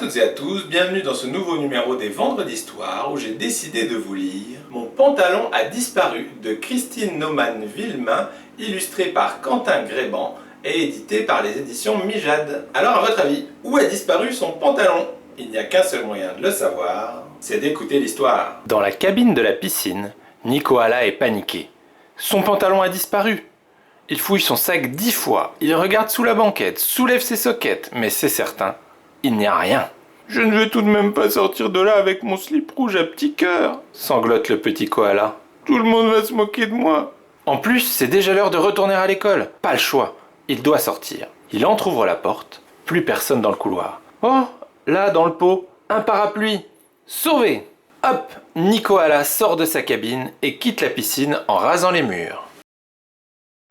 toutes et à tous, bienvenue dans ce nouveau numéro des Vendredis d'Histoire où j'ai décidé de vous lire Mon pantalon a disparu de Christine Naumann-Villemain, illustré par Quentin Gréban et édité par les éditions Mijade. Alors à votre avis, où a disparu son pantalon? Il n'y a qu'un seul moyen de le savoir, c'est d'écouter l'histoire. Dans la cabine de la piscine, Nicoala est paniqué. Son pantalon a disparu. Il fouille son sac 10 fois, il regarde sous la banquette, soulève ses soquettes, mais c'est certain, il n'y a rien. Je ne vais tout de même pas sortir de là avec mon slip rouge à petit cœur, sanglote le petit koala. Tout le monde va se moquer de moi. En plus, c'est déjà l'heure de retourner à l'école. Pas le choix, il doit sortir. Il entrouvre la porte, plus personne dans le couloir. Oh, là, dans le pot, un parapluie. Sauvé! Hop, Nicoala sort de sa cabine et quitte la piscine en rasant les murs.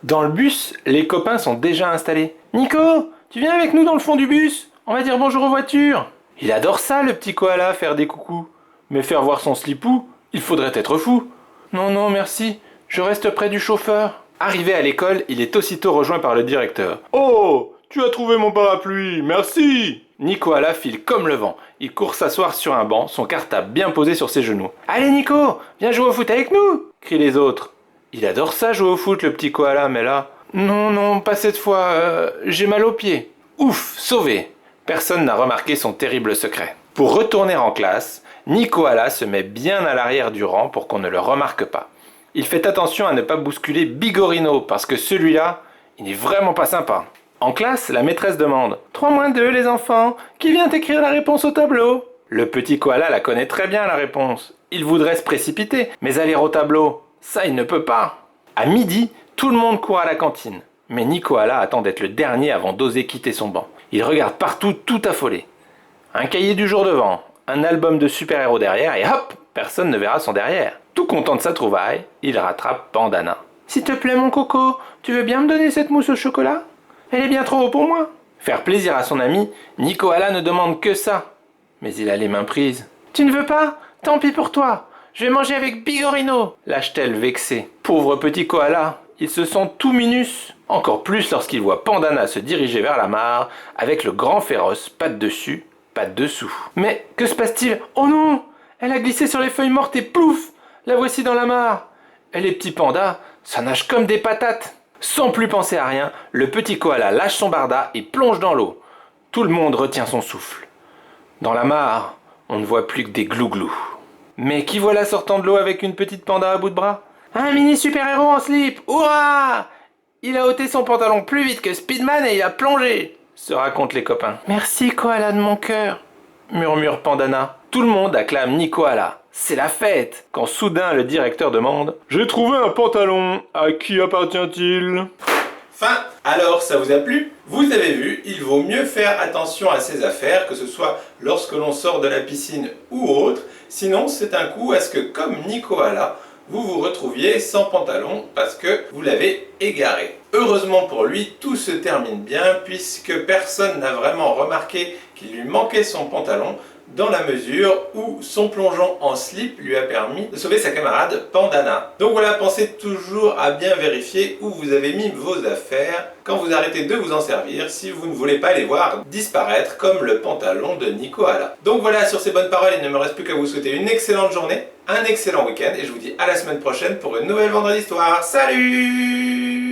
Dans le bus, les copains sont déjà installés. « Nico, tu viens avec nous dans le fond du bus? On va dire bonjour aux voitures !» Il adore ça, le petit koala, faire des coucous. Mais faire voir son slipou, il faudrait être fou. « Non, merci, je reste près du chauffeur. » Arrivé à l'école, il est aussitôt rejoint par le directeur. « Oh, tu as trouvé mon parapluie, merci !» Nicoala file comme le vent. Il court s'asseoir sur un banc, son cartable bien posé sur ses genoux. « Allez Nico, viens jouer au foot avec nous !» crient les autres. Il adore ça jouer au foot, le petit koala, mais là... Non, pas cette fois, j'ai mal aux pieds. Ouf, sauvé. Personne n'a remarqué son terrible secret. Pour retourner en classe, Nicoala se met bien à l'arrière du rang pour qu'on ne le remarque pas. Il fait attention à ne pas bousculer Bigorino, parce que celui-là, il n'est vraiment pas sympa. En classe, la maîtresse demande « 3-2 les enfants, qui vient écrire la réponse au tableau ?» Le petit koala la connaît très bien la réponse. Il voudrait se précipiter, mais aller au tableau... Ça, il ne peut pas. À midi, tout le monde court à la cantine. Mais Nicoala attend d'être le dernier avant d'oser quitter son banc. Il regarde partout, tout affolé. Un cahier du jour devant, un album de super-héros derrière, et hop, personne ne verra son derrière. Tout content de sa trouvaille, il rattrape Pandana. « S'il te plaît, mon coco, tu veux bien me donner cette mousse au chocolat? Elle est bien trop haut pour moi. » Faire plaisir à son ami, Nicoala ne demande que ça. Mais il a les mains prises. « Tu ne veux pas? Tant pis pour toi. Je vais manger avec Bigorino !» lâche-t-elle vexée. Pauvre petit koala, il se sent tout minus. Encore plus lorsqu'il voit Pandana se diriger vers la mare avec le grand féroce, patte dessus, patte dessous. Mais que se passe-t-il? Oh non! Elle a glissé sur les feuilles mortes et plouf! La voici dans la mare. Et les petits pandas, ça nage comme des patates. Sans plus penser à rien, le petit koala lâche son barda et plonge dans l'eau. Tout le monde retient son souffle. Dans la mare, on ne voit plus que des glouglous. Mais qui voilà sortant de l'eau avec une petite panda à bout de bras? Un mini super-héros en slip! Hurrah! Il a ôté son pantalon plus vite que Speedman et il a plongé! Se racontent les copains. Merci koala de mon cœur, murmure Pandana. Tout le monde acclame Nicoala. C'est la fête! Quand soudain le directeur demande « J'ai trouvé un pantalon, à qui appartient-il » Fin. Alors, ça vous a plu? Vous avez vu, il vaut mieux faire attention à ses affaires, que ce soit lorsque l'on sort de la piscine ou autre. Sinon, c'est un coup à ce que, comme Nicoala, vous vous retrouviez sans pantalon parce que vous l'avez égaré. Heureusement pour lui, tout se termine bien puisque personne n'a vraiment remarqué qu'il lui manquait son pantalon, dans la mesure où son plongeon en slip lui a permis de sauver sa camarade Pandana. Donc voilà, pensez toujours à bien vérifier où vous avez mis vos affaires quand vous arrêtez de vous en servir si vous ne voulez pas les voir disparaître comme le pantalon de Nicoala. Donc voilà, sur ces bonnes paroles, il ne me reste plus qu'à vous souhaiter une excellente journée, un excellent week-end et je vous dis à la semaine prochaine pour une nouvelle Vendredi d'Histoire. Salut!